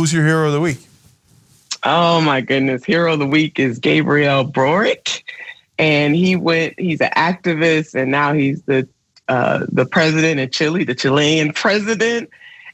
who's your hero of the week? Oh my goodness. Hero of the week is Gabriel Boric. And he's an activist, and now he's the president of Chile, the Chilean president.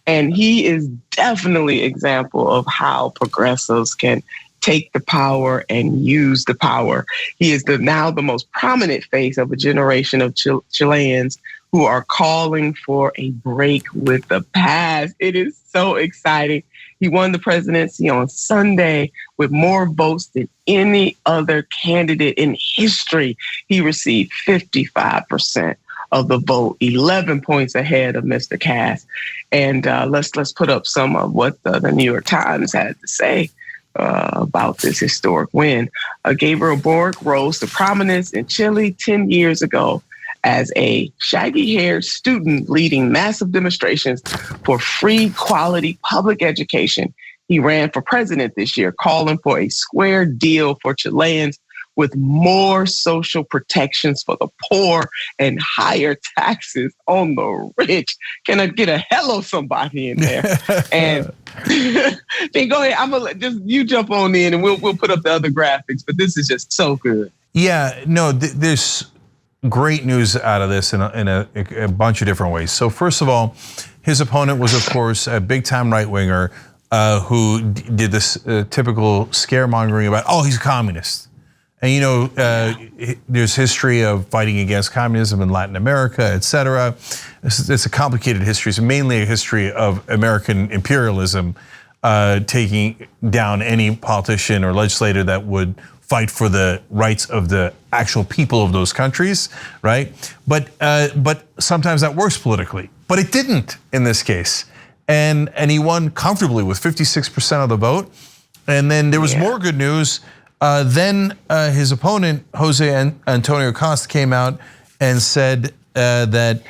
And he is definitely an example of how progressives can take the power and use the power. He is now the most prominent face of a generation of Chileans who are calling for a break with the past. It is so exciting. He won the presidency on Sunday with more votes than any other candidate in history. He received 55% of the vote, 11 points ahead of Mr. Cass. And let's put up some of what the New York Times had to say about this historic win. Gabriel Boric rose to prominence in Chile 10 years ago as a shaggy-haired student leading massive demonstrations for free, quality public education. He ran for president this year, calling for a square deal for Chileans with more social protections for the poor and higher taxes on the rich. Can I get a hello somebody in there? And then go ahead. I'm gonna you jump on in, and we'll put up the other graphics. But this is just so good. Yeah, no, there's great news out of this in a bunch of different ways. So first of all, his opponent was, of course, a big-time right-winger who did this typical scaremongering about, oh, he's a communist. And there's history of fighting against communism in Latin America, et cetera. It's a complicated history. It's mainly a history of American imperialism taking down any politician or legislator that would fight for the rights of the actual people of those countries, right? But sometimes that works politically, but it didn't in this case. And he won comfortably with 56% of the vote. And then there was more good news. Then his opponent, Jose Antonio Costa, came out and said that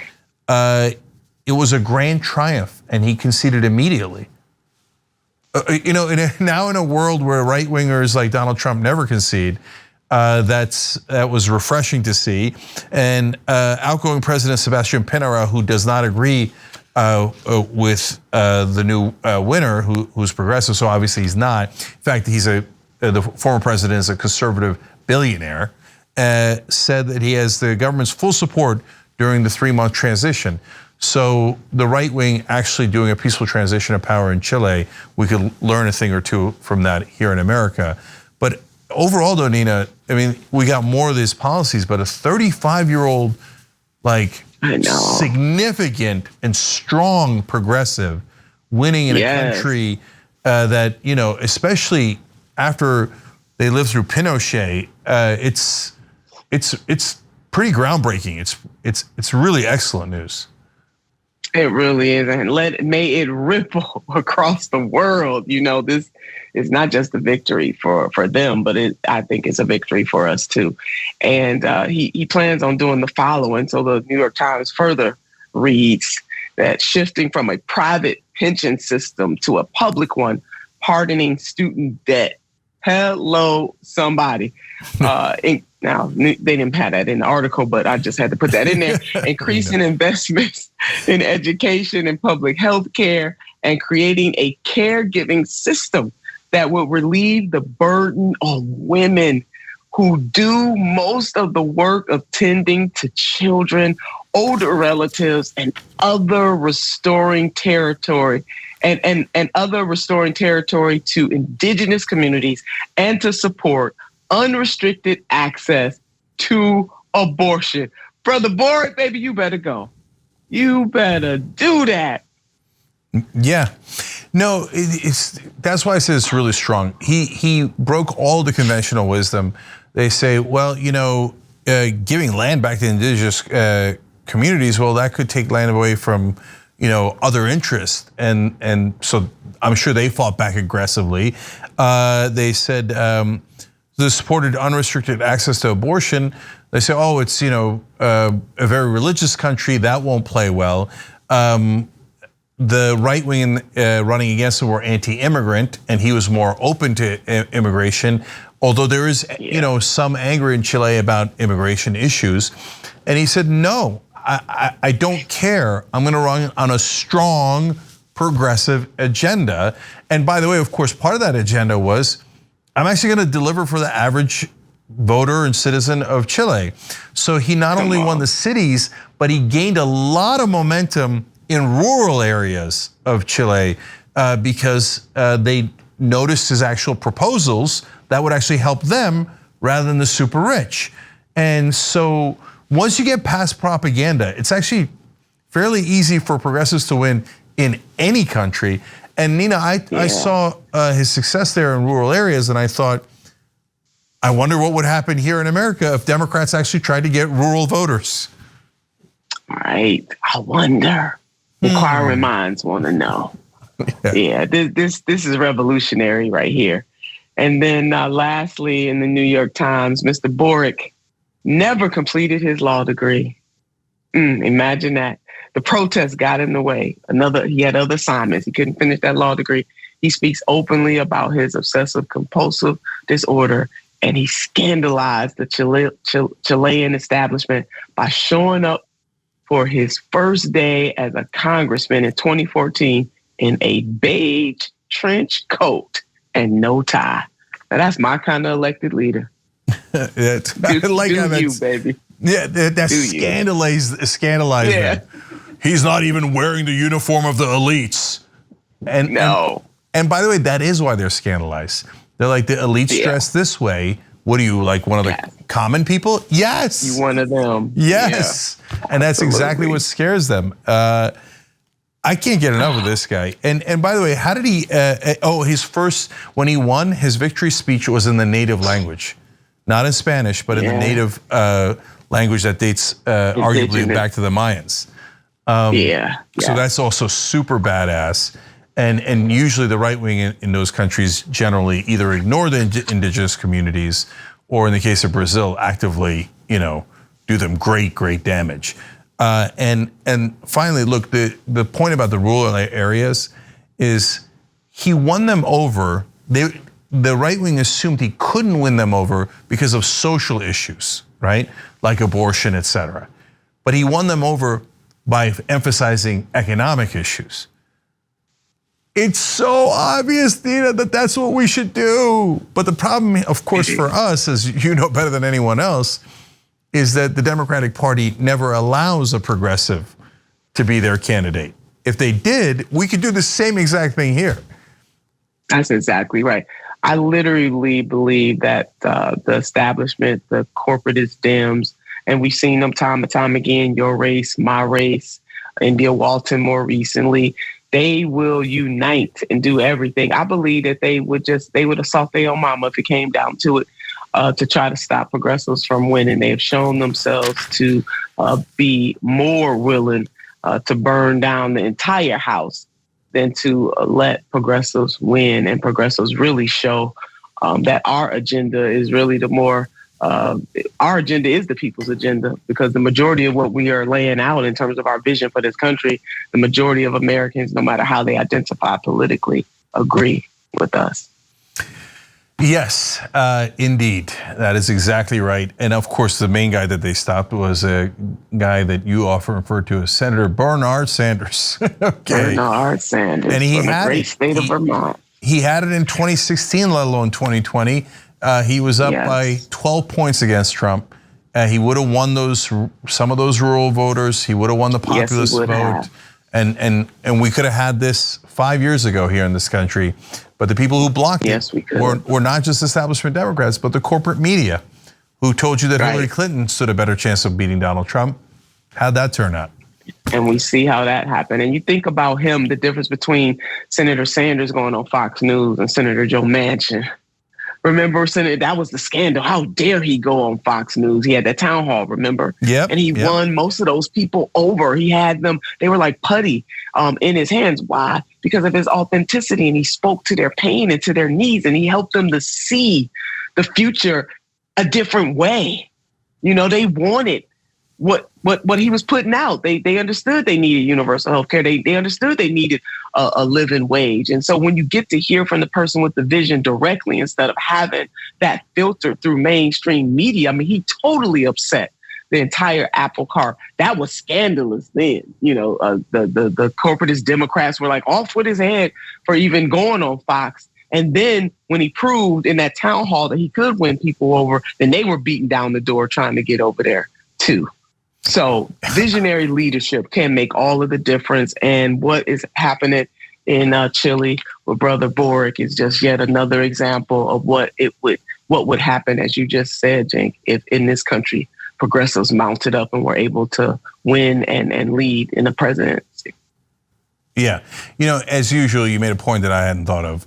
it was a grand triumph, and he conceded immediately. Now in a world where right wingers like Donald Trump never concede, that was refreshing to see. And outgoing President Sebastian Pinera, who does not agree with the new winner, who's progressive, so obviously he's not. In fact, the former president is a conservative billionaire, said that he has the government's full support during the 3-month transition. So the right wing actually doing a peaceful transition of power in Chile, we could learn a thing or two from that here in America. But overall though, Nina, I mean, we got more of these policies, but a 35-year-old, significant and strong progressive winning in a country that, especially after they lived through Pinochet, it's pretty groundbreaking. It's really excellent news. It really is, and may it ripple across the world. This is not just a victory for them, but I think it's a victory for us too. And he plans on doing the following. So the New York Times further reads that shifting from a private pension system to a public one, pardoning student debt. Hello, somebody. Now, they didn't have that in the article, but I just had to put that in there. Increasing investments in education and public health care, and creating a caregiving system that will relieve the burden on women who do most of the work of tending to children, older relatives, and other restoring territory. And other restoring territory to indigenous communities, and to support unrestricted access to abortion. Brother Boric, baby, you better go. You better do that. Yeah. No, that's why I said it's really strong. He broke all the conventional wisdom. They say, well, giving land back to indigenous communities, well, that could take land away from other interests, and so I'm sure they fought back aggressively. They said they supported unrestricted access to abortion. They say, oh, it's a very religious country, that won't play well. The right wing running against him were anti-immigrant, and he was more open to immigration. Although there is some anger in Chile about immigration issues, and he said no. I don't care. I'm going to run on a strong progressive agenda. And by the way, of course, part of that agenda was, I'm actually going to deliver for the average voter and citizen of Chile. So he not only won the cities, but he gained a lot of momentum in rural areas of Chile because they noticed his actual proposals that would actually help them rather than the super rich. And so once you get past propaganda, it's actually fairly easy for progressives to win in any country. And Nina, I saw his success there in rural areas, and I thought, I wonder what would happen here in America if Democrats actually tried to get rural voters. Right, I wonder. Inquiring minds want to know. Yeah, this is revolutionary right here. And then lastly, in the New York Times, Mr. Boric never completed his law degree. Imagine that. The protest got in the way. He had other assignments. He couldn't finish that law degree. He speaks openly about his obsessive compulsive disorder, and he scandalized the Chilean establishment by showing up for his first day as a congressman in 2014 in a beige trench coat and no tie. Now that's my kind of elected leader. Baby. Yeah, that's scandalized. Yeah. He's not even wearing the uniform of the elites. And by the way, that is why they're scandalized. They're like, the elites dress this way. What are you, like one of the common people? Yes. You one of them. Yes. Yeah. And that's exactly what scares them. I can't get enough of this guy. And by the way, how did he, when he won, his victory speech was in the native language. Not in Spanish, but in the native language that dates arguably back to the Mayans. So that's also super badass. And usually the right wing in those countries generally either ignore the indigenous communities, or in the case of Brazil, actively, do them great damage. And finally, look, the point about the rural areas is he won them over. The right wing assumed he couldn't win them over because of social issues, right? Like abortion, etc. But he won them over by emphasizing economic issues. It's so obvious, Nina, that that's what we should do. But the problem, of course, for us, as you know better than anyone else, is that the Democratic Party never allows a progressive to be their candidate. If they did, we could do the same exact thing here. That's exactly right. I literally believe that the establishment, the corporatist Dems, and we've seen them time and time again, your race, my race, India Walton more recently, they will unite and do everything. I believe that they would assault their own mama if it came down to it, to try to stop progressives from winning. They have shown themselves to be more willing to burn down the entire house than to let progressives win. And progressives really show that our agenda is really our agenda is the people's agenda, because the majority of what we are laying out in terms of our vision for this country, the majority of Americans, no matter how they identify politically, agree with us. Yes, indeed. That is exactly right. And of course, the main guy that they stopped was a guy that you often refer to as Senator Bernard Sanders. Bernard Sanders, and he from had the great state of Vermont. He had it in 2016, let alone 2020. He was up by 12 points against Trump. He would have won some of those rural voters. He would have won the populist vote. And we could have had this 5 years ago here in this country. But the people who blocked it were not just establishment Democrats, but the corporate media, who told you that Hillary Clinton stood a better chance of beating Donald Trump. How'd that turn out? And we see how that happened. And you think about him, the difference between Senator Sanders going on Fox News and Senator Joe Manchin. Remember, Senator, that was the scandal. How dare he go on Fox News? He had that town hall, remember? And he won most of those people over. He had them, they were like putty in his hands. Why? Because of his authenticity, and he spoke to their pain and to their needs, and he helped them to see the future a different way. They wanted what he was putting out. They understood they needed universal health care. They understood they needed a living wage. And so when you get to hear from the person with the vision directly, instead of having that filtered through mainstream media, I mean, he totally upset the entire Apple car. That was scandalous then. The corporatist Democrats were like off with his head for even going on Fox. And then when he proved in that town hall that he could win people over, then they were beating down the door trying to get over there too. So visionary leadership can make all of the difference. And what is happening in Chile with Brother Boric is just yet another example of what would happen, as you just said, Cenk, if in this country progressives mounted up and were able to win and lead in the presidency. Yeah, as usual, you made a point that I hadn't thought of.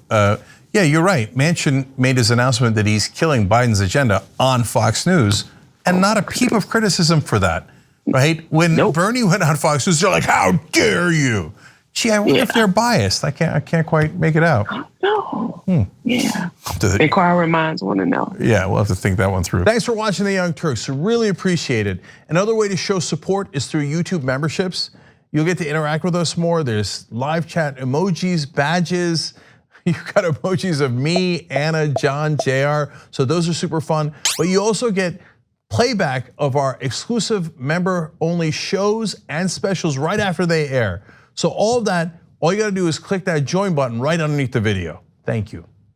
Yeah, you're right. Manchin made his announcement that he's killing Biden's agenda on Fox News, and not a peep of criticism for that, right? When Bernie went on Fox News, they're like, "How dare you?" Gee, I wonder if they're biased. I can't quite make it out. No. Yeah. Inquiring minds want to know. Yeah, we'll have to think that one through. Thanks for watching The Young Turks. Really appreciate it. Another way to show support is through YouTube memberships. You'll get to interact with us more. There's live chat emojis, badges. You've got emojis of me, Anna, John, JR. So those are super fun. But you also get playback of our exclusive member-only shows and specials right after they air. So all of that, all you gotta do is click that join button right underneath the video. Thank you.